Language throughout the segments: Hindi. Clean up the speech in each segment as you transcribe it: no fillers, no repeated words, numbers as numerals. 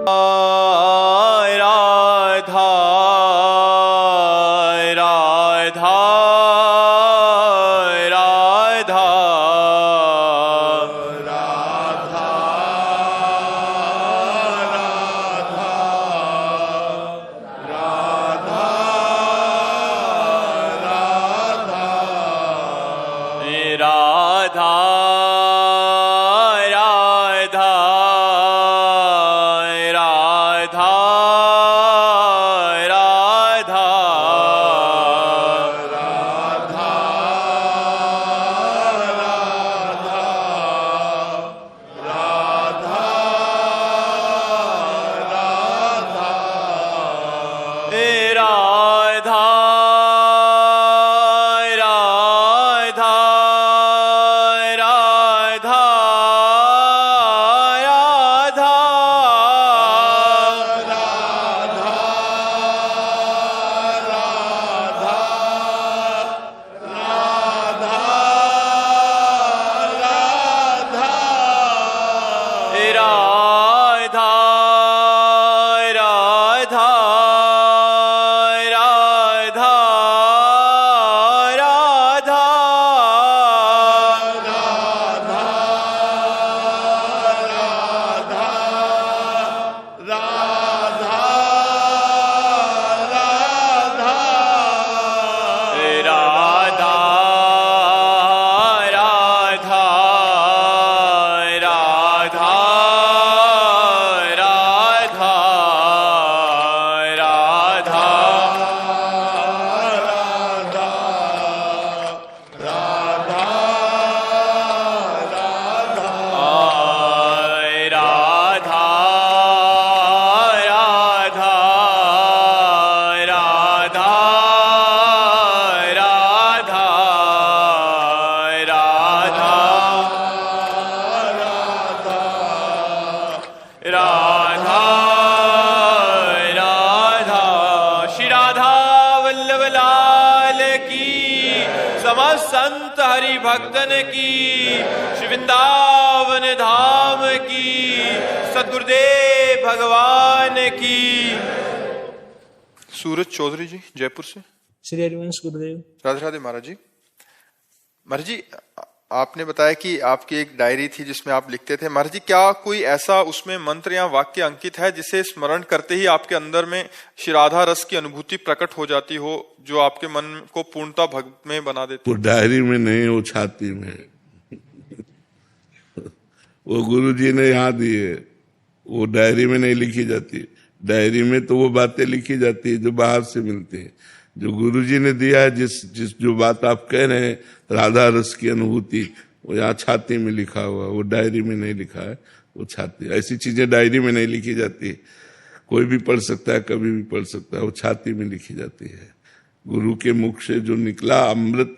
राधा राधा राधा राधा राधा राधा संत हरि भक्तन की, श्री वृंदावन धाम की, सद्गुरुदेव भगवान की। सूरज चौधरी जी जयपुर से। श्री हरिवंश गुरुदेव। राधे राधे महाराज जी। महाराज जी, आपने बताया कि आपकी एक डायरी थी जिसमें आप लिखते थे। महाराज जी, क्या कोई ऐसा उसमें मंत्र या वाक्य अंकित है जिसे स्मरण करते ही आपके अंदर में श्री राधा रस की अनुभूति प्रकट हो जाती हो, जो आपके मन को पूर्णता भक्त में बना देती? वो डायरी में नहीं, वो छाती में। वो गुरुजी ने यहाँ दी है, वो डायरी में नहीं लिखी जाती। डायरी में तो वो बातें लिखी जाती है जो बाहर से मिलती है। जो गुरुजी ने दिया है, जिस जो बात आप कह रहे हैं, राधा रस की अनुभूति, वो यहाँ छाती में लिखा हुआ, वो डायरी में नहीं लिखा है, वो छाती। ऐसी चीजें डायरी में नहीं लिखी जाती, कोई भी पढ़ सकता है, कभी भी पढ़ सकता है, वो छाती में लिखी जाती है। गुरु के मुख से जो निकला अमृत,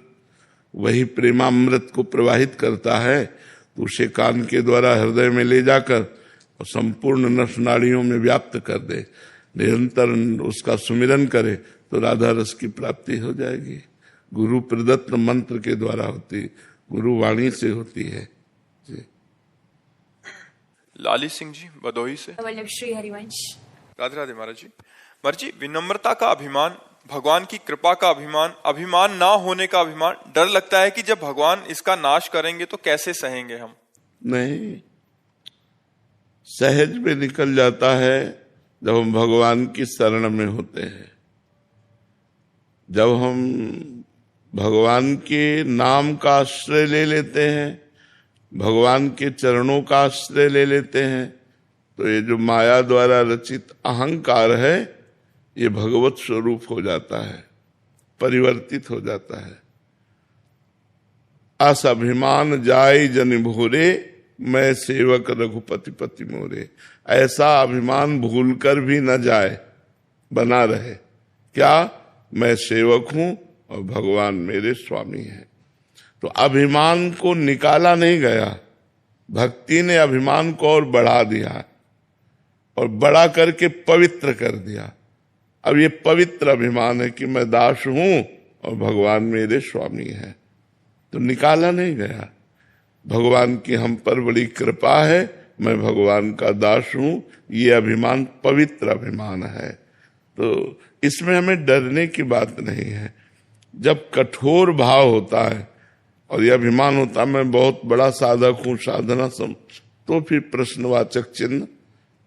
वही प्रेमामृत को प्रवाहित करता है, तो उसे कान के द्वारा हृदय में ले जाकर और संपूर्ण नस नाड़ियों में व्याप्त कर दे। निरंतर उसका सुमिरन करे तो राधा रस की प्राप्ति हो जाएगी। गुरु प्रदत्त मंत्र के द्वारा होती, गुरु वाणी से होती है जी। लाली सिंह जी भदोही से। वल्लभ श्री हरिवंश। राधे राधे महाराज जी। महाराज जी, विनम्रता का अभिमान, भगवान की कृपा का अभिमान, अभिमान ना होने का अभिमान, डर लगता है कि जब भगवान इसका नाश करेंगे तो कैसे सहेंगे हम? नहीं, सहज में निकल जाता है जब हम भगवान की शरण में होते हैं। जब हम भगवान के नाम का आश्रय ले लेते हैं, भगवान के चरणों का आश्रय ले लेते हैं, तो ये जो माया द्वारा रचित अहंकार है, ये भगवत स्वरूप हो जाता है, परिवर्तित हो जाता है। अस अभिमान जाय जन भोरे, मैं सेवक रघुपति पति मोरे। ऐसा अभिमान भूलकर भी न जाए, बना रहे। क्या? मैं सेवक हूं और भगवान मेरे स्वामी हैं। तो अभिमान को निकाला नहीं गया, भक्ति ने अभिमान को और बढ़ा दिया और बड़ा करके पवित्र कर दिया। अब ये पवित्र अभिमान है कि मैं दास हूं और भगवान मेरे स्वामी हैं, तो निकाला नहीं गया। भगवान की हम पर बड़ी कृपा है, मैं भगवान का दास हूं, ये अभिमान पवित्र अभिमान है। तो इसमें हमें डरने की बात नहीं है। जब कठोर भाव होता है और यह अभिमान होता है मैं बहुत बड़ा साधक हूं, साधना तो फिर प्रश्नवाचक चिन्ह,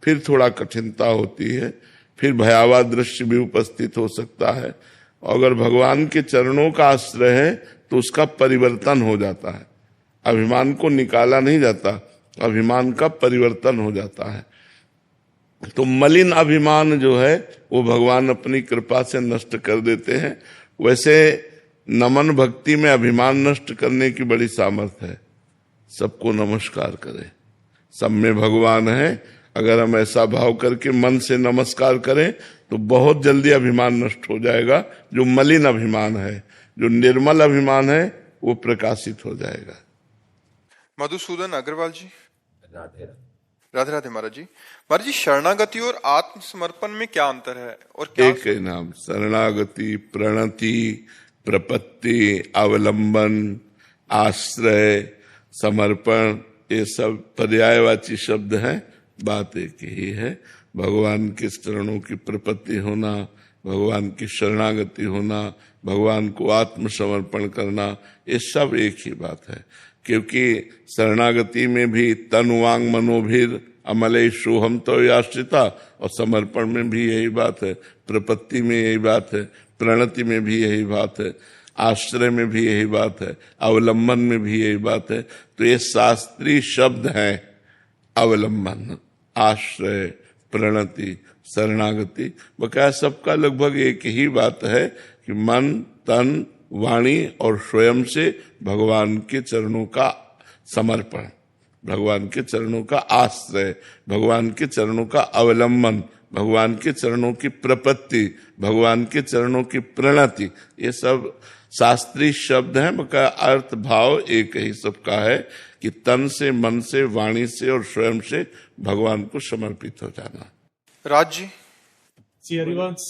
फिर थोड़ा कठिनता होती है, फिर भयावह दृश्य भी उपस्थित हो सकता है। अगर भगवान के चरणों का आश्रय है तो उसका परिवर्तन हो जाता है। अभिमान को निकाला नहीं जाता, अभिमान का परिवर्तन हो जाता है। तो मलिन अभिमान जो है वो भगवान अपनी कृपा से नष्ट कर देते हैं। वैसे नमन भक्ति में अभिमान नष्ट करने की बड़ी सामर्थ्य है। सबको नमस्कार करें, सब में भगवान है। अगर हम ऐसा भाव करके मन से नमस्कार करें तो बहुत जल्दी अभिमान नष्ट हो जाएगा। जो मलिन अभिमान है, जो निर्मल अभिमान है, वो प्रकाशित हो जाएगा। मधुसूदन अग्रवाल जी। राधे राधे महाराज जी। महाराज जी, शरणागति और आत्मसमर्पण में क्या अंतर है और क्या? एक ही नाम, शरणागति, प्रणति, प्रपत्ति, अवलंबन, आश्रय, समर्पण, ये सब पर्यायवाची शब्द हैं। बात एक ही है। भगवान के चरणों की प्रपत्ति होना, भगवान की शरणागति होना, भगवान को आत्मसमर्पण करना, ये सब एक ही बात है। क्योंकि शरणागति में भी तन वांग मनोभीर अमलेशु हम तो आश्रिता, और समर्पण में भी यही बात है, प्रपत्ति में यही बात है, प्रणति में भी यही बात है, आश्रय में भी यही बात है, अवलंबन में भी यही बात है। तो ये शास्त्रीय शब्द हैं। अवलंबन, आश्रय, प्रणति, शरणागति, बकाया सबका लगभग एक ही बात है कि मन, तन, वाणी और स्वयं से भगवान के चरणों का समर्पण, भगवान के चरणों का आश्रय, भगवान के चरणों का अवलंबन, भगवान के चरणों की प्रपत्ति, भगवान के चरणों की प्रणति, ये सब शास्त्रीय शब्द हैं। बकाया अर्थ भाव एक ही सबका है कि तन से, मन से, वाणी से और स्वयं से भगवान को समर्पित हो जाना। राज जी। श्री हरिवंश।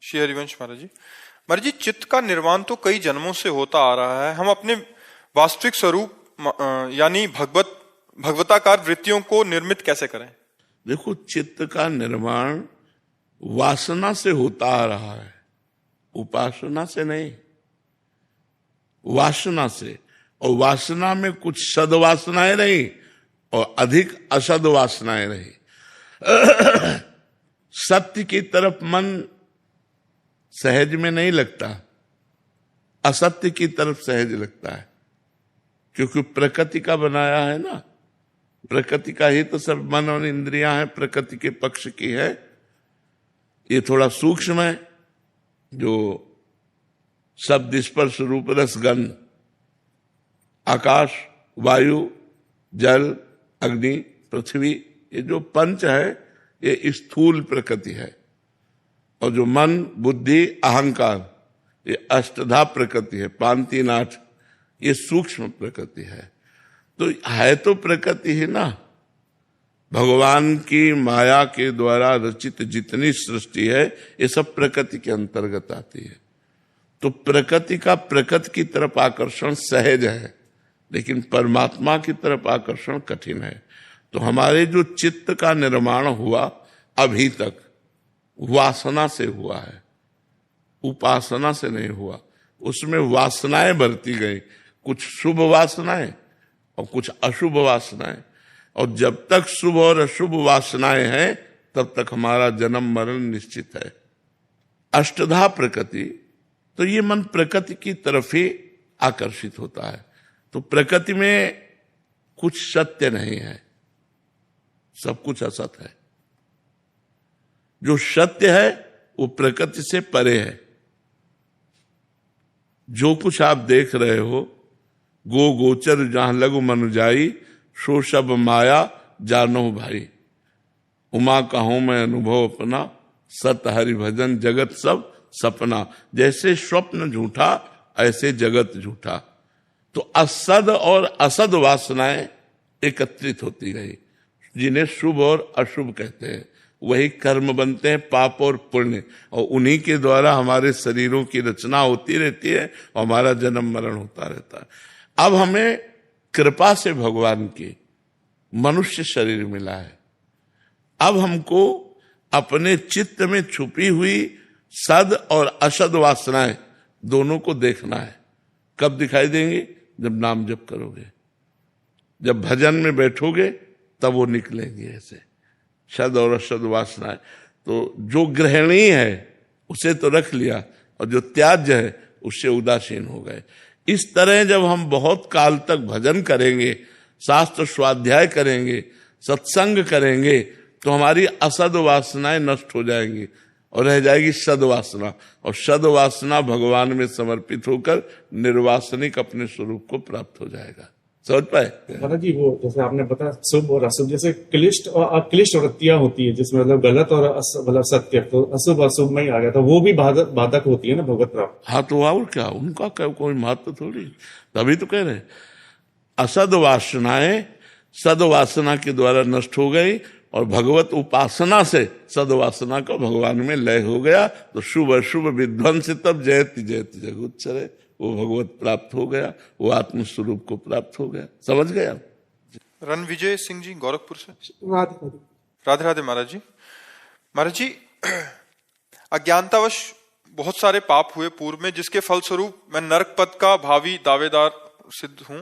श्री हरिवंश महाराज जी। महाराज जी, चित्त का निर्माण तो कई जन्मों से होता आ रहा है। हम अपने वास्तविक स्वरूप यानी भगवताकार वृत्तियों को निर्मित कैसे करें? देखो, चित्त का निर्माण वासना से होता आ रहा है, उपासना से नहीं, वासना से। और वासना में कुछ सद्वासनाएं रही और अधिक असद वासनाएं रही। सत्य की तरफ मन सहज में नहीं लगता, असत्य की तरफ सहज लगता है, क्योंकि प्रकृति का बनाया है ना। प्रकृति का ही तो सब मन और इंद्रियां हैं, प्रकृति के पक्ष की है। ये थोड़ा सूक्ष्म है, जो शब्द, स्पर्श, रूप, रस, गंध, आकाश, वायु, जल, अग्नि, पृथ्वी, ये जो पंच है ये स्थूल प्रकृति है। और जो मन, बुद्धि, अहंकार, ये अष्टधा प्रकृति है, पांति नाट, ये सूक्ष्म प्रकृति है। तो है तो प्रकृति ही ना। भगवान की माया के द्वारा रचित जितनी सृष्टि है ये सब प्रकृति के अंतर्गत आती है। तो प्रकृति का प्रकृति की तरफ आकर्षण सहज है, लेकिन परमात्मा की तरफ आकर्षण कठिन है। तो हमारे जो चित्त का निर्माण हुआ अभी तक वासना से हुआ है, उपासना से नहीं हुआ। उसमें वासनाएं बढ़ती गई, कुछ शुभ वासनाएं और कुछ अशुभ वासनाएं। और जब तक शुभ और अशुभ वासनाएं हैं तब तक हमारा जन्म मरण निश्चित है। अष्टधा प्रकृति, तो ये मन प्रकृति की तरफ ही आकर्षित होता है। तो प्रकृति में कुछ सत्य नहीं है, सब कुछ असत है। जो सत्य है वो प्रकृति से परे है। जो कुछ आप देख रहे हो, गो गोचर जहां लघु मन जाई, सो सब माया जानो भाई। उमा कहूं मैं अनुभव अपना, सत हरि भजन जगत सब सपना। जैसे स्वप्न झूठा ऐसे जगत झूठा। तो असद और असद वासनाएं एकत्रित होती गई, जिन्हें शुभ और अशुभ कहते हैं। वही कर्म बनते हैं, पाप और पुण्य, और उन्हीं के द्वारा हमारे शरीरों की रचना होती रहती है और हमारा जन्म मरण होता रहता है। अब हमें कृपा से भगवान की मनुष्य शरीर मिला है। अब हमको अपने चित्त में छुपी हुई सद और असद वासनाएं दोनों को देखना है। कब दिखाई देंगे? जब नाम जप करोगे, जब भजन में बैठोगे, तब वो निकलेंगे ऐसे सद और असद वासनाएं। तो जो ग्रहणीय है उसे तो रख लिया, और जो त्याज्य है उससे उदासीन हो गए। इस तरह जब हम बहुत काल तक भजन करेंगे, शास्त्र स्वाध्याय करेंगे, सत्संग करेंगे, तो हमारी असद वासनाएं नष्ट हो जाएंगी और रह जाएगी सदवासना, और सदवासना भगवान में समर्पित होकर निर्वासनिक अपने स्वरूप को प्राप्त हो जाएगा। समझ पाए? दादा जी, वो जैसे आपने बताया शुभ और अशुभ, जैसे क्लिष्ट और अक्लिष्ट वृत्तियां होती है जिसमें मतलब गलत और मतलब सत्य, तो अशुभ अशुभ में ही आ गया, तो वो भी बाधक होती है ना भगवत प्राप्त। हाँ, तो और क्या, उनका कोई महत्व थोड़ी। तभी तो कह रहे हैं असद वासनाएं सदवासना के द्वारा नष्ट हो गई, और भगवत उपासना से सदवासना का भगवान में लय हो गया। तो शुभ अशुभ विध्वंस तब जयति जयति जगुच्चरे, वो भगवत प्राप्त हो गया, वो आत्म स्वरूप को प्राप्त हो गया। समझ गया? रणविजय सिंह जी गोरखपुर से। राधे राधे राधे महाराज जी। महाराज जी, अज्ञानतावश बहुत सारे पाप हुए पूर्व में, जिसके फलस्वरूप मैं नरक पद का भावी दावेदार सिद्ध हूं।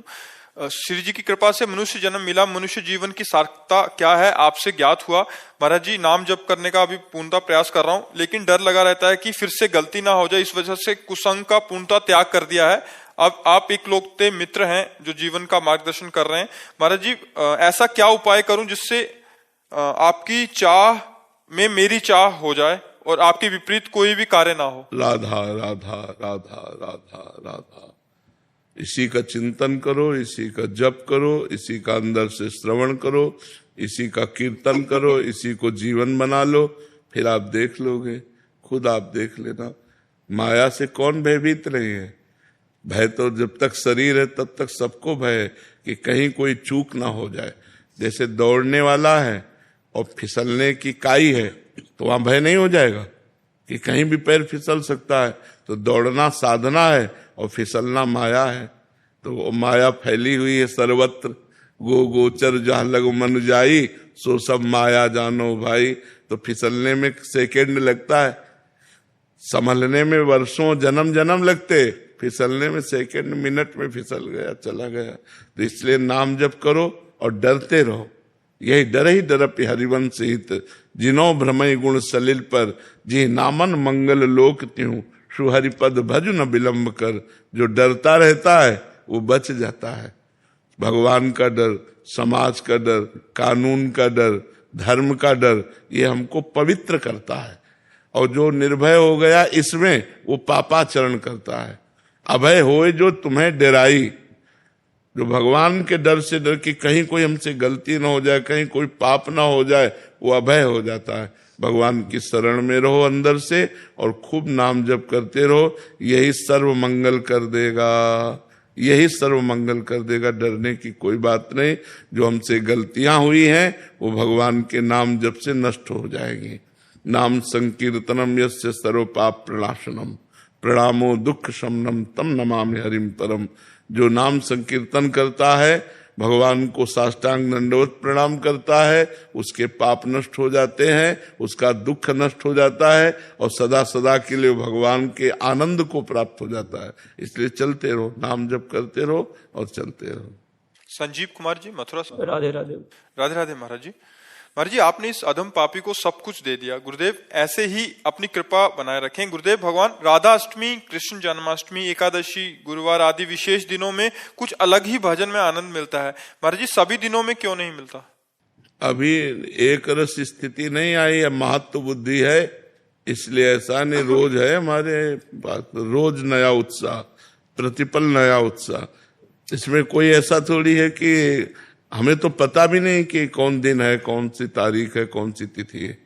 श्री जी की कृपा से मनुष्य जन्म मिला। मनुष्य जीवन की सार्थकता क्या है आपसे ज्ञात हुआ। महाराज जी, नाम जप करने का अभी पूर्णतः प्रयास कर रहा हूं, लेकिन डर लगा रहता है कि फिर से गलती ना हो जाए, इस वजह से कुसंग का पूर्णतः त्याग कर दिया है। अब आप एक लोकते मित्र हैं जो जीवन का मार्गदर्शन कर रहे हैं। महाराज जी, ऐसा क्या उपाय करूं जिससे आपकी चाह में मेरी चाह हो जाए और आपके विपरीत कोई भी कार्य ना हो। राधा राधा राधा राधा राधा, इसी का चिंतन करो, इसी का जप करो, इसी का अंदर से श्रवण करो, इसी का कीर्तन करो, इसी को जीवन बना लो, फिर आप देख लोगे, खुद आप देख लेना। माया से कौन भयभीत नहीं है? भय तो जब तक शरीर है तब तक सबको भय है कि कहीं कोई चूक ना हो जाए। जैसे दौड़ने वाला है और फिसलने की काई है, तो वहां भय नहीं हो जाएगा कि कहीं भी पैर फिसल सकता है। तो दौड़ना साधना है और फिसलना माया है। तो वो माया फैली हुई है सर्वत्र। गो गोचर जहां लग मन जाई, सो सब माया जानो भाई। तो फिसलने में सेकंड लगता है, संभलने में वर्षों जन्म जन्म लगते, फिसलने में सेकंड मिनट में फिसल गया, चला गया। तो इसलिए नाम जप करो और डरते रहो। यही डर ही डरपि हरिवंश हित, जिनो भ्रमय गुण सलिल पर, जी नामन मंगल लोक त्यों, सुहरिपद भज न विलंब कर। जो डरता रहता है वो बच जाता है। भगवान का डर, समाज का डर, कानून का डर, धर्म का डर, ये हमको पवित्र करता है। और जो निर्भय हो गया इसमें, वो पापाचरण करता है। अभय होए जो तुम्हें डराई, जो भगवान के डर से डर कि कहीं कोई हमसे गलती ना हो जाए, कहीं कोई पाप ना हो जाए, वो अभय हो जाता है। भगवान की शरण में रहो अंदर से और खूब नाम जप करते रहो, यही सर्व मंगल कर देगा, यही सर्व मंगल कर देगा। डरने की कोई बात नहीं। जो हमसे गलतियां हुई हैं वो भगवान के नाम जप से नष्ट हो जाएंगी। नाम संकीर्तनम यस्य सर्व पाप प्रणाशनम, प्रणामो दुख शमनम तम नमामि हरिम परम। जो नाम संकीर्तन करता है, भगवान को साष्टांग दंडवत प्रणाम करता है, उसके पाप नष्ट हो जाते हैं, उसका दुख नष्ट हो जाता है और सदा सदा के लिए भगवान के आनंद को प्राप्त हो जाता है। इसलिए चलते रहो, नाम जप करते रहो और चलते रहो। संजीव कुमार जी मथुरा से। राधे राधे। राधे राधे महाराज जी। महाराज जी, आपने इस अधम पापी को सब कुछ दे दिया। गुरुदेव ऐसे ही अपनी कृपा बनाए रखें। गुरुदेव, भगवान राधा अष्टमी, कृष्ण जन्माष्टमी, एकादशी, गुरुवार आदि विशेष दिनों में कुछ अलग ही भजन में आनंद मिलता है। महाराज जी, सभी दिनों में क्यों नहीं मिलता? अभी एक रस स्थिति नहीं आई है, महत्व बुद्धि है, इसलिए ऐसा नहीं। रोज है हमारे पास, रोज नया उत्साह, प्रतिपल नया उत्साह। इसमें कोई ऐसा थोड़ी है कि हमें तो पता भी नहीं कि कौन दिन है, कौन सी तारीख है, कौन सी तिथि है,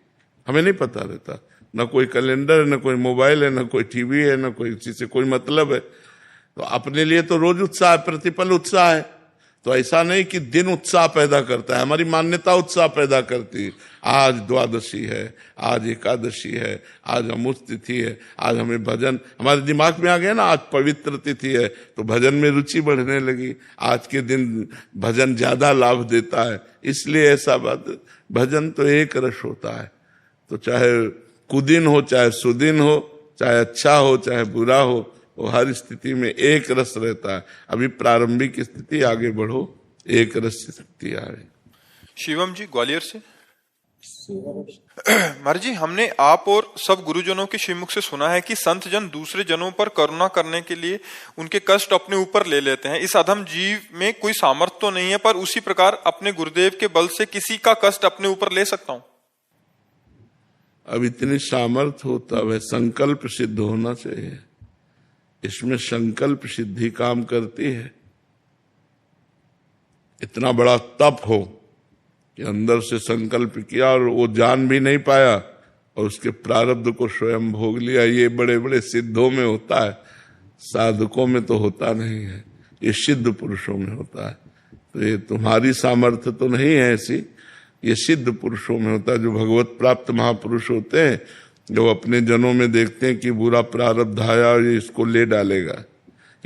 हमें नहीं पता रहता। न कोई कैलेंडर है, न कोई मोबाइल है, न कोई टीवी है, न कोई किसी से कोई मतलब है। तो अपने लिए तो रोज उत्साह है, प्रतिपल उत्साह है। तो ऐसा नहीं कि दिन उत्साह पैदा करता है, हमारी मान्यता उत्साह पैदा करती है। आज द्वादशी है, आज एकादशी है, आज अमुक तिथि है, आज हमें भजन, हमारे दिमाग में आ गया ना आज पवित्र तिथि है, तो भजन में रुचि बढ़ने लगी। आज के दिन भजन ज्यादा लाभ देता है, इसलिए ऐसा बात। भजन तो एक रस होता है, तो चाहे कुदिन हो, चाहे सुदिन हो, चाहे अच्छा हो, चाहे बुरा हो, वो हर स्थिति में एक रस रहता है। अभी प्रारंभिक स्थिति, आगे बढ़ो, एक रस शक्ति आ रही। शिवम जी ग्वालियर से। महाराज जी, हमने आप और सब गुरुजनों के श्रीमुख से सुना है कि संत जन दूसरे जनों पर करुणा करने के लिए उनके कष्ट अपने ऊपर ले लेते हैं। इस अधम जीव में कोई सामर्थ्य तो नहीं है, पर उसी प्रकार अपने गुरुदेव के बल से किसी का कष्ट अपने ऊपर ले सकता हूं। अब इतनी सामर्थ्य होता है, संकल्प सिद्ध होना चाहिए। इसमें संकल्प सिद्धि काम करती है। इतना बड़ा तप हो कि अंदर से संकल्प किया और वो जान भी नहीं पाया और उसके प्रारब्ध को स्वयं भोग लिया, ये बड़े बड़े सिद्धों में होता है, साधकों में तो होता नहीं है, ये सिद्ध पुरुषों में होता है। तो ये तुम्हारी सामर्थ्य तो नहीं है ऐसी, ये सिद्ध पुरुषों में होता है, जो भगवत प्राप्त महापुरुष होते हैं, जो अपने जनों में देखते हैं कि बुरा प्रारब्ध आया और ये इसको ले डालेगा,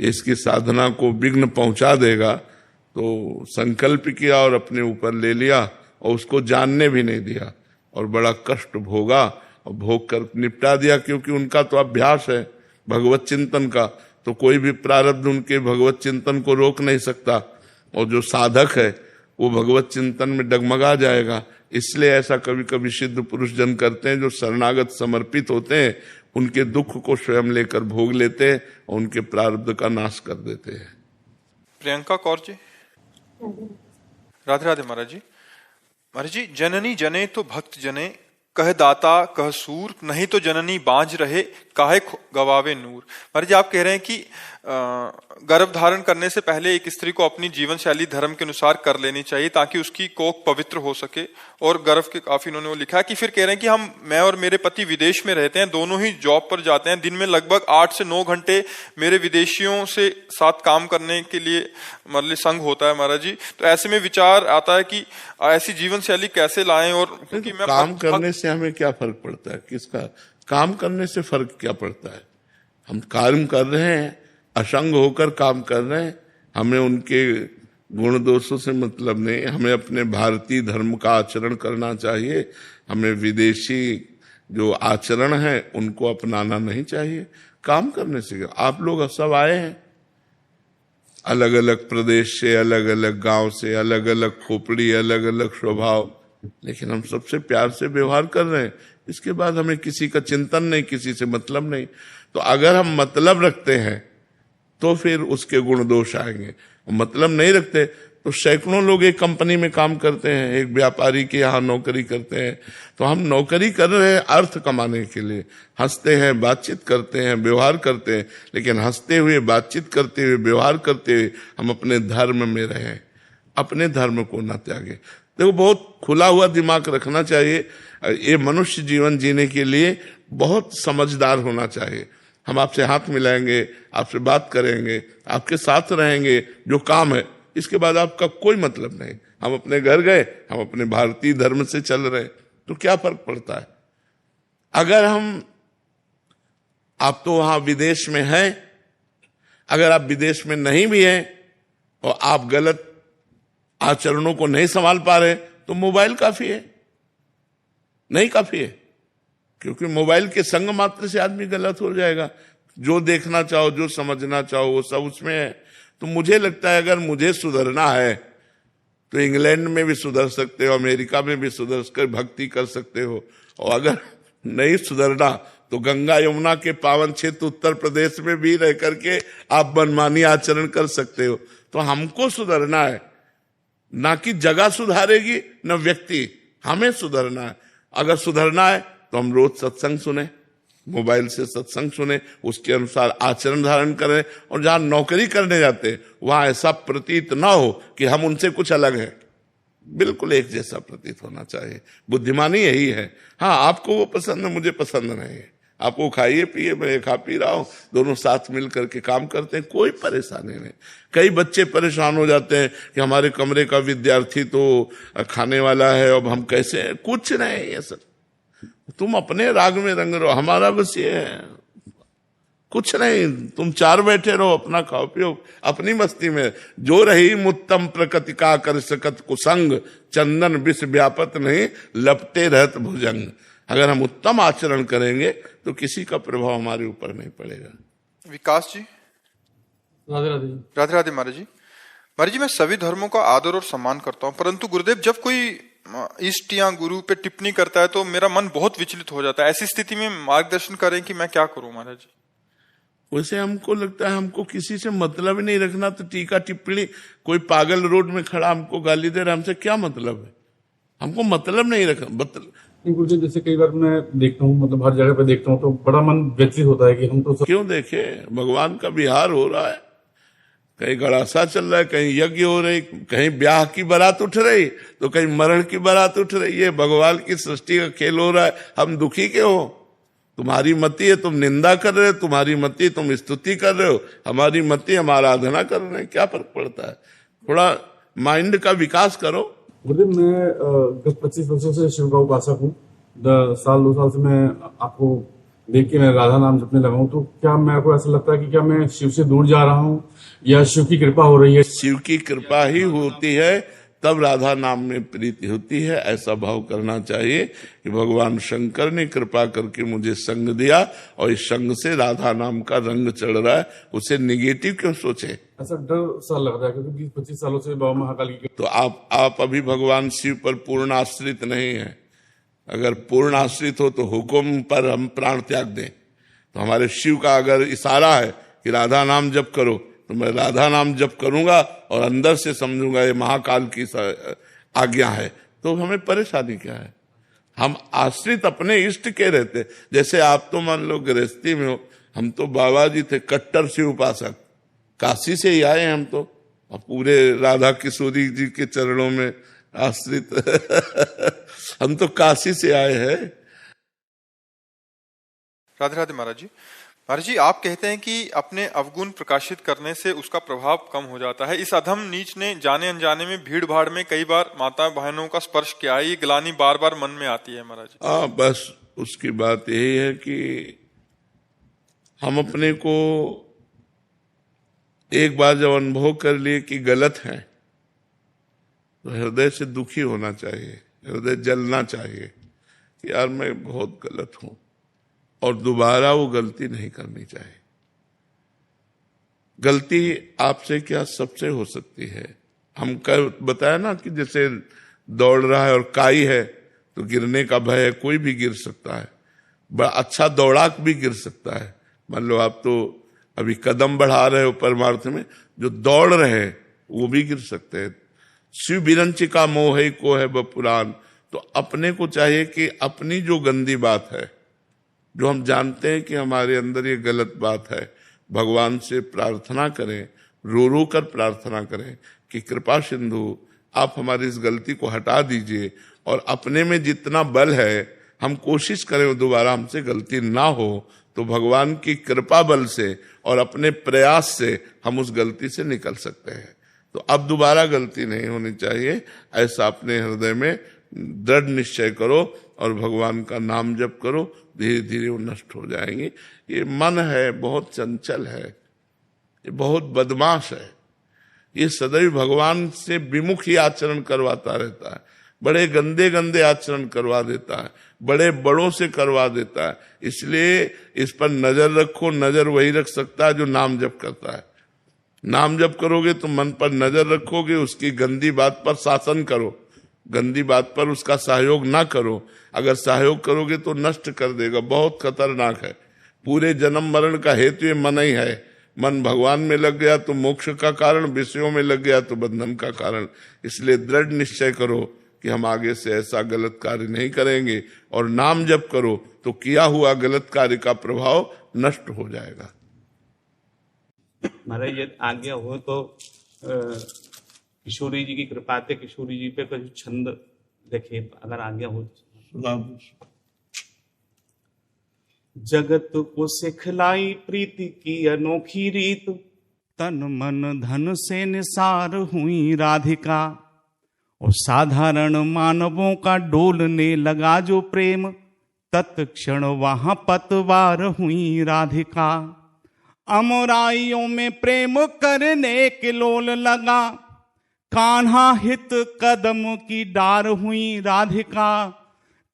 ये इसकी साधना को विघ्न पहुंचा देगा, तो संकल्प किया और अपने ऊपर ले लिया और उसको जानने भी नहीं दिया और बड़ा कष्ट भोगा और भोग कर निपटा दिया। क्योंकि उनका तो अभ्यास है भगवत चिंतन का, तो कोई भी प्रारब्ध उनके भगवत चिंतन को रोक नहीं सकता। और जो साधक है वो भगवत चिंतन में डगमगा जाएगा। इसलिए ऐसा कभी कभी सिद्ध पुरुष जन करते हैं, जो शरणागत समर्पित होते हैं, उनके दुख को स्वयं लेकर भोग लेते हैं और उनके प्रारब्ध का नाश कर देते हैं। प्रियंका कौर जी। राधे राधे महाराज जी। महाराज जी, जननी जने तो भक्त जने, कह दाता कह सूर, नहीं तो जननी बांझ रहे, काहे गवावे नूर। महाराज जी, आप कह रहे हैं कि गर्भ धारण करने से पहले एक स्त्री को अपनी जीवन शैली धर्म के अनुसार कर लेनी चाहिए ताकि उसकी कोख पवित्र हो सके। और गर्भ के काफी उन्होंने वो लिखा है कि फिर कह रहे हैं कि मैं और मेरे पति विदेश में रहते हैं, दोनों ही जॉब पर जाते हैं, दिन में लगभग 8 से 9 घंटे मेरे विदेशियों से साथ काम करने के लिए मतलब संग होता है। महाराज जी, तो ऐसे में विचार आता है कि ऐसी जीवन शैली कैसे लाएं। और क्योंकि मैं काम करने से हमें क्या फर्क पड़ता है, किसका काम करने से फर्क क्या पड़ता है? हम कार्य कर रहे हैं, असंग होकर काम कर रहे हैं, हमें उनके गुण दोषों से मतलब नहीं। हमें अपने भारतीय धर्म का आचरण करना चाहिए, हमें विदेशी जो आचरण है उनको अपनाना नहीं चाहिए। काम करने से आप लोग सब आए हैं अलग अलग प्रदेश से, अलग अलग गांव से, अलग अलग खोपड़ी, अलग अलग स्वभाव, लेकिन हम सबसे प्यार से व्यवहार कर रहे हैं। इसके बाद हमें किसी का चिंतन नहीं, किसी से मतलब नहीं। तो अगर हम मतलब रखते हैं तो फिर उसके गुण दोष आएंगे। मतलब नहीं रखते तो सैकड़ों लोग एक कंपनी में काम करते हैं, एक व्यापारी के यहाँ नौकरी करते हैं। तो हम नौकरी कर रहे हैं अर्थ कमाने के लिए, हंसते हैं, बातचीत करते हैं, व्यवहार करते हैं, लेकिन हंसते हुए, बातचीत करते हुए, व्यवहार करते हुए हम अपने धर्म में रहें, अपने धर्म को न त्यागे। देखो, बहुत खुला हुआ दिमाग रखना चाहिए। ये मनुष्य जीवन जीने के लिए बहुत समझदार होना चाहिए। हम आपसे हाथ मिलाएंगे, आपसे बात करेंगे, आपके साथ रहेंगे, जो काम है, इसके बाद आपका कोई मतलब नहीं। हम अपने घर गए, हम अपने भारतीय धर्म से चल रहे, तो क्या फर्क पड़ता है? अगर आप तो वहां विदेश में हैं, अगर आप विदेश में नहीं भी हैं और आप गलत आचरणों को नहीं संभाल पा रहे, तो मोबाइल काफी है, नहीं काफी है। क्योंकि मोबाइल के संग मात्र से आदमी गलत हो जाएगा। जो देखना चाहो, जो समझना चाहो, वो सब उसमें है। तो मुझे लगता है अगर मुझे सुधरना है तो इंग्लैंड में भी सुधर सकते हो, अमेरिका में भी सुधर कर भक्ति कर सकते हो। और अगर नहीं सुधरना तो गंगा यमुना के पावन क्षेत्र उत्तर प्रदेश में भी रह करके आप मनमानी आचरण कर सकते हो। तो हमको सुधरना है, ना कि जगह सुधारेगी न व्यक्ति, हमें सुधरना है। अगर सुधरना है तो हम रोज सत्संग सुने, मोबाइल से सत्संग सुने, उसके अनुसार आचरण धारण करें। और जहां नौकरी करने जाते हैं वहां ऐसा प्रतीत ना हो कि हम उनसे कुछ अलग है, बिल्कुल एक जैसा प्रतीत होना चाहिए। बुद्धिमानी यही है। हाँ, आपको वो पसंद है, मुझे पसंद नहीं है, आप वो खाइए पिए, मैं खा पी रहा हूँ, दोनों साथ मिल करके काम करते हैं, कोई परेशानी नहीं। कई बच्चे परेशान हो जाते हैं कि हमारे कमरे का विद्यार्थी तो खाने वाला है, अब हम कैसे, कुछ नहीं है सर, तुम अपने राग में रंग रहो, हमारा बस ये है, कुछ नहीं, तुम चार बैठे रहो, अपना खाओ पियो अपनी मस्ती में। जो रही मुत्तम प्रकृति का कर सकत कुसंग, चंदन विष व्यापत नहीं लपटे रहत भुजंग। अगर हम उत्तम आचरण करेंगे तो किसी का प्रभाव हमारे ऊपर नहीं पड़ेगा। विकास जी। राधे राधे। राधे राधे महाराज जी। महाराज जी, मैं सभी धर्मों का आदर और सम्मान करता हूँ, परंतु गुरुदेव जब कोई इष्ट या गुरु पे टिप्पणी करता है तो मेरा मन बहुत विचलित हो जाता है। ऐसी स्थिति में मार्गदर्शन करें कि मैं क्या करूं महाराज जी। वैसे हमको लगता है हमको किसी से मतलब ही नहीं रखना, तो टीका टिप्पणी, कोई पागल रोड में खड़ा हमको गाली दे रहा, हमसे क्या मतलब है, हमको मतलब नहीं रखना। गुरुजी जैसे कई बार मैं देखता हूँ, मतलब हर जगह पे देखता हूँ, तो बड़ा मन व्यथित होता है कि हम तो क्यों देखे, भगवान का विहार हो रहा है, कहीं गड़ासा चल रहा है, कहीं यज्ञ हो रही, कहीं ब्याह की बारात उठ रही, तो कहीं मरण की बारात उठ रही है। भगवान की सृष्टि का खेल हो रहा है, हम दुखी क्यों हो? तुम्हारी मति है तुम निंदा कर रहे हो, तुम्हारी मति तुम स्तुति कर रहे हो, हमारी मति हम आराधना कर रहे हैं, क्या फर्क पड़ता है? थोड़ा माइंड का विकास करो। गुरुदेव मैं गत 25 वर्षों से शिव का उपासक हूँ। 2 साल से मैं आपको देख के मैं राधा नाम जपने लगा हूँ, तो क्या मेरे को ऐसा लगता है कि क्या मैं शिव से दूर जा रहा हूँ या शिव की कृपा हो रही है? शिव की कृपा ही होती है, तब राधा नाम में प्रीति होती है। ऐसा भाव करना चाहिए कि भगवान शंकर ने कृपा करके मुझे संग दिया और इस संग से राधा नाम का रंग चढ़ रहा है, उसे निगेटिव क्यों सोचे? ऐसा डर सा लग रहा है क्योंकि 25 सालों से बाबा महाकाल की। तो आप अभी भगवान शिव पर पूर्ण आश्रित नहीं है। अगर पूर्ण आश्रित हो तो हुक्म पर हम प्राण त्याग दें। तो हमारे शिव का अगर इशारा है कि राधा नाम जप करो, तो मैं राधा नाम जप करूंगा और अंदर से समझूंगा ये महाकाल की आज्ञा है, तो हमें परेशानी क्या है? हम आश्रित अपने इष्ट के रहते। जैसे आप तो मान लो गृहस्थी में हो, हम तो बाबा जी थे कट्टर शिव उपासक, काशी से ही आए हम तो, और पूरे राधा किशोरी जी के चरणों में आश्रित हम तो काशी से आए हैं। राधे राधे महाराज जी। महाराज जी, आप कहते हैं कि अपने अवगुण प्रकाशित करने से उसका प्रभाव कम हो जाता है। इस अधम नीच ने जाने अनजाने में भीड़ भाड़ में कई बार माता बहनों का स्पर्श किया है, ये ग्लानि बार बार मन में आती है महाराज जी। हाँ, बस उसकी बात यही है कि हम अपने को एक बार जब अनुभव कर लिए कि गलत है, तो हृदय से दुखी होना चाहिए, हृदय जलना चाहिए कि यार मैं बहुत गलत हूं, और दोबारा वो गलती नहीं करनी चाहिए। गलती आपसे क्या सबसे हो सकती है। हम कल बताया ना कि जैसे दौड़ रहा है और काई है तो गिरने का भय है, कोई भी गिर सकता है, बड़ा अच्छा दौड़ाक भी गिर सकता है। मान लो आप तो अभी कदम बढ़ा रहे हो परमार्थ में, जो दौड़ रहे हैं वो भी गिर सकते हैं। शिव बिरंची का मोह है को है बपुरान। तो अपने को चाहिए कि अपनी जो गंदी बात है, जो हम जानते हैं कि हमारे अंदर ये गलत बात है, भगवान से प्रार्थना करें, रो रो कर प्रार्थना करें कि कृपा सिंधु आप हमारी इस गलती को हटा दीजिए, और अपने में जितना बल है हम कोशिश करें दोबारा हमसे गलती ना हो। तो भगवान की कृपा बल से और अपने प्रयास से हम उस गलती से निकल सकते हैं। तो अब दोबारा गलती नहीं होनी चाहिए, ऐसा अपने हृदय में दृढ़ निश्चय करो और भगवान का नाम जप करो, धीरे धीरे वो नष्ट हो जाएंगे। ये मन है बहुत चंचल है, ये बहुत बदमाश है, ये सदैव भगवान से विमुख ही आचरण करवाता रहता है, बड़े गंदे गंदे आचरण करवा देता है, बड़े बड़ों से करवा देता है। इसलिए इस पर नजर रखो। नजर वही रख सकता है जो नाम जप करता है। नाम जप करोगे तो मन पर नजर रखोगे, उसकी गंदी बात पर शासन करो, गंदी बात पर उसका सहयोग ना करो। अगर सहयोग करोगे तो नष्ट कर देगा, बहुत खतरनाक है। पूरे जन्म मरण का हेतु ये मन ही है। मन भगवान में लग गया तो मोक्ष का कारण, विषयों में लग गया तो बंधन का कारण। इसलिए दृढ़ निश्चय करो कि हम आगे से ऐसा गलत कार्य नहीं करेंगे, और नाम जप करो तो किया हुआ गलत कार्य का प्रभाव नष्ट हो जाएगा। महाराज यदि आज्ञा हो तो किशोरी जी की कृपा से किशोरी जी पे कुछ छंद लिखे, अगर आज्ञा हो तो। जगत को सिखलाई प्रीति की अनोखी रीत। तन मन धन से निसार हुई राधिका, और साधारण मानवों का डोलने लगा जो प्रेम, तत्क्षण वहां पतवार हुई राधिका। अमराइयों में प्रेम करने के लोल लगा, कान्हा हित कदम की डार हुई राधिका।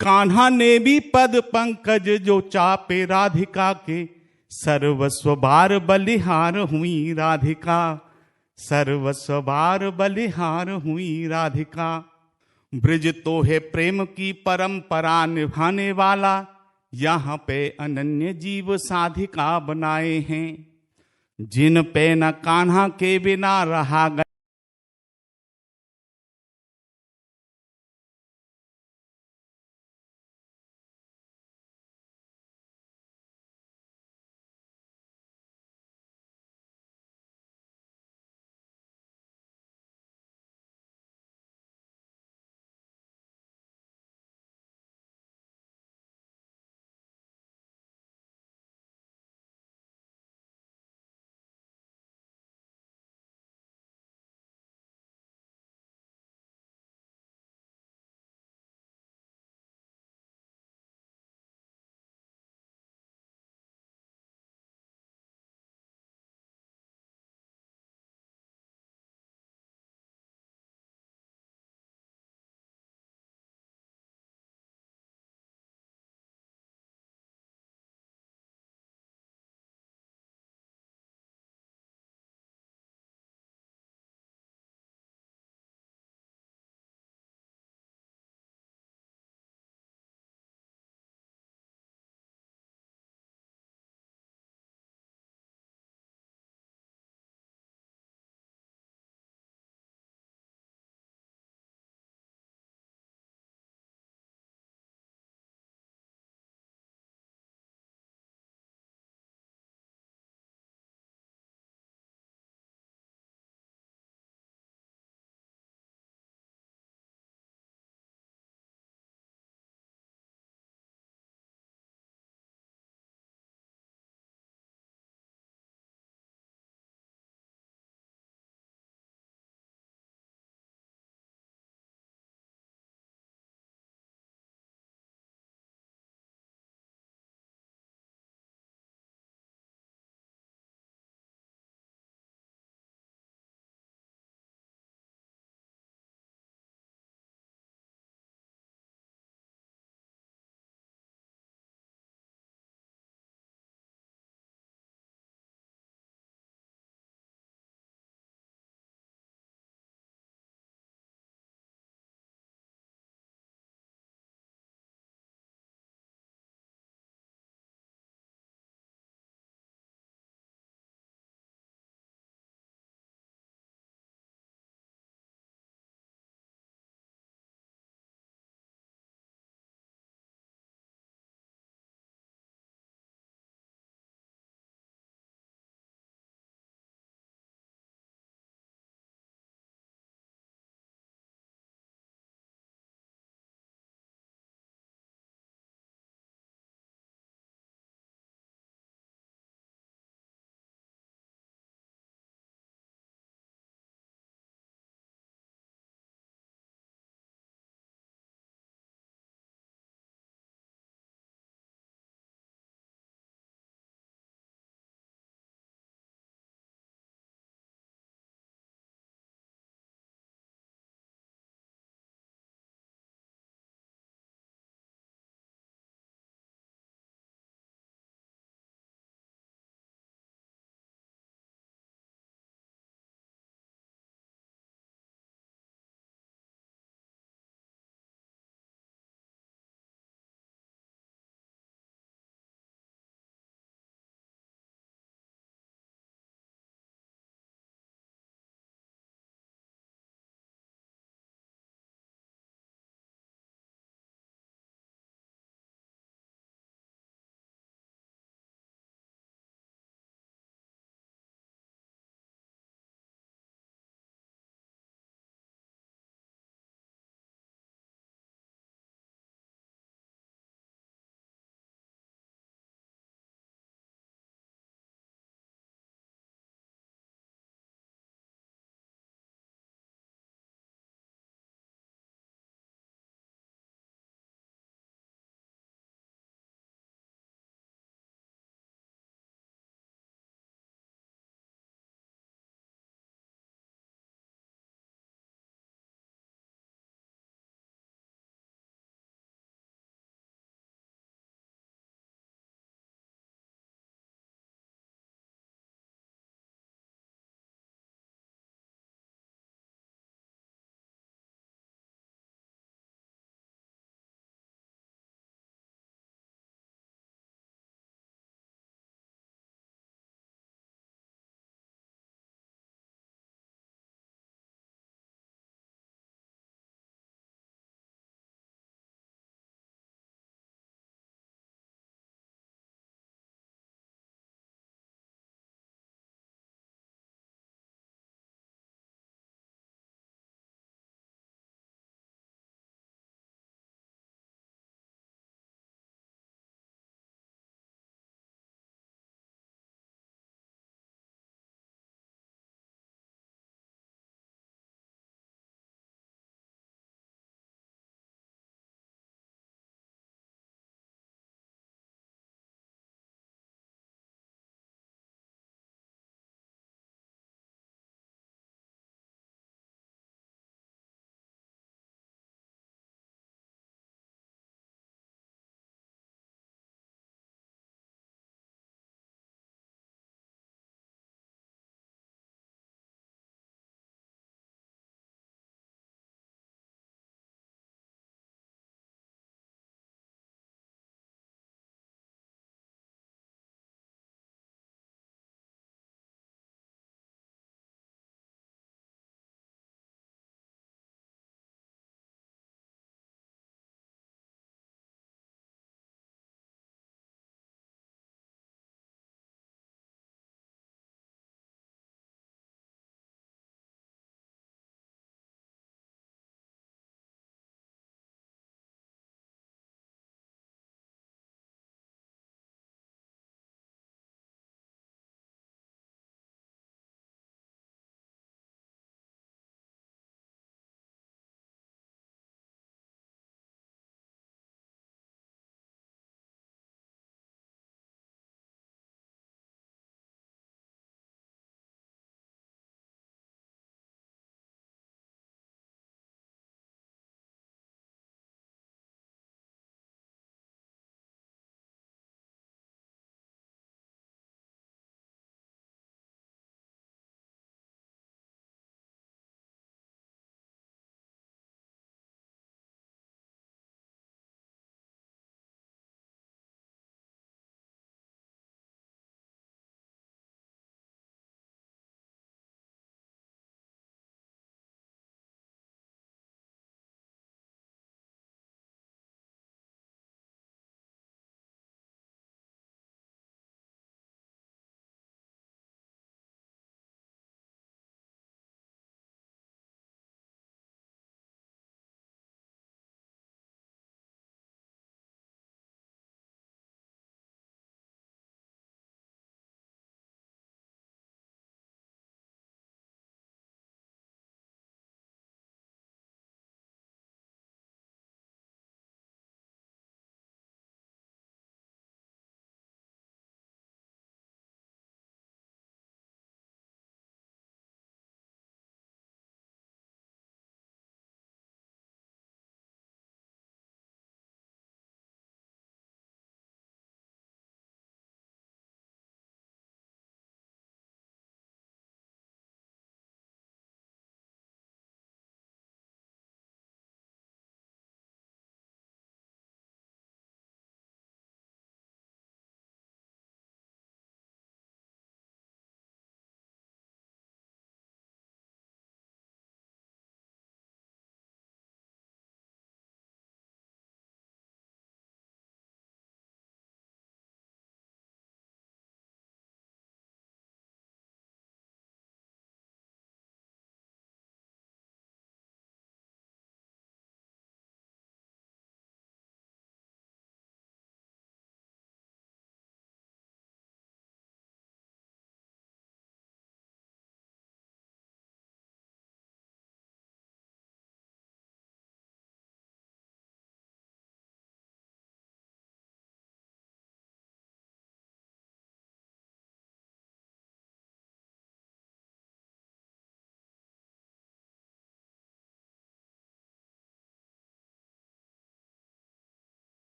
कान्हा ने भी पद पंकज जो चापे राधिका के, सर्वस्व बार बलिहार हुई राधिका। सर्वस्व बार बलिहार हुई राधिका। ब्रज तो है प्रेम की परंपरा निभाने वाला, यहाँ पे अनन्य जीव साधिका बनाए हैं। जिन पे न कान्हा के बिना रहा गया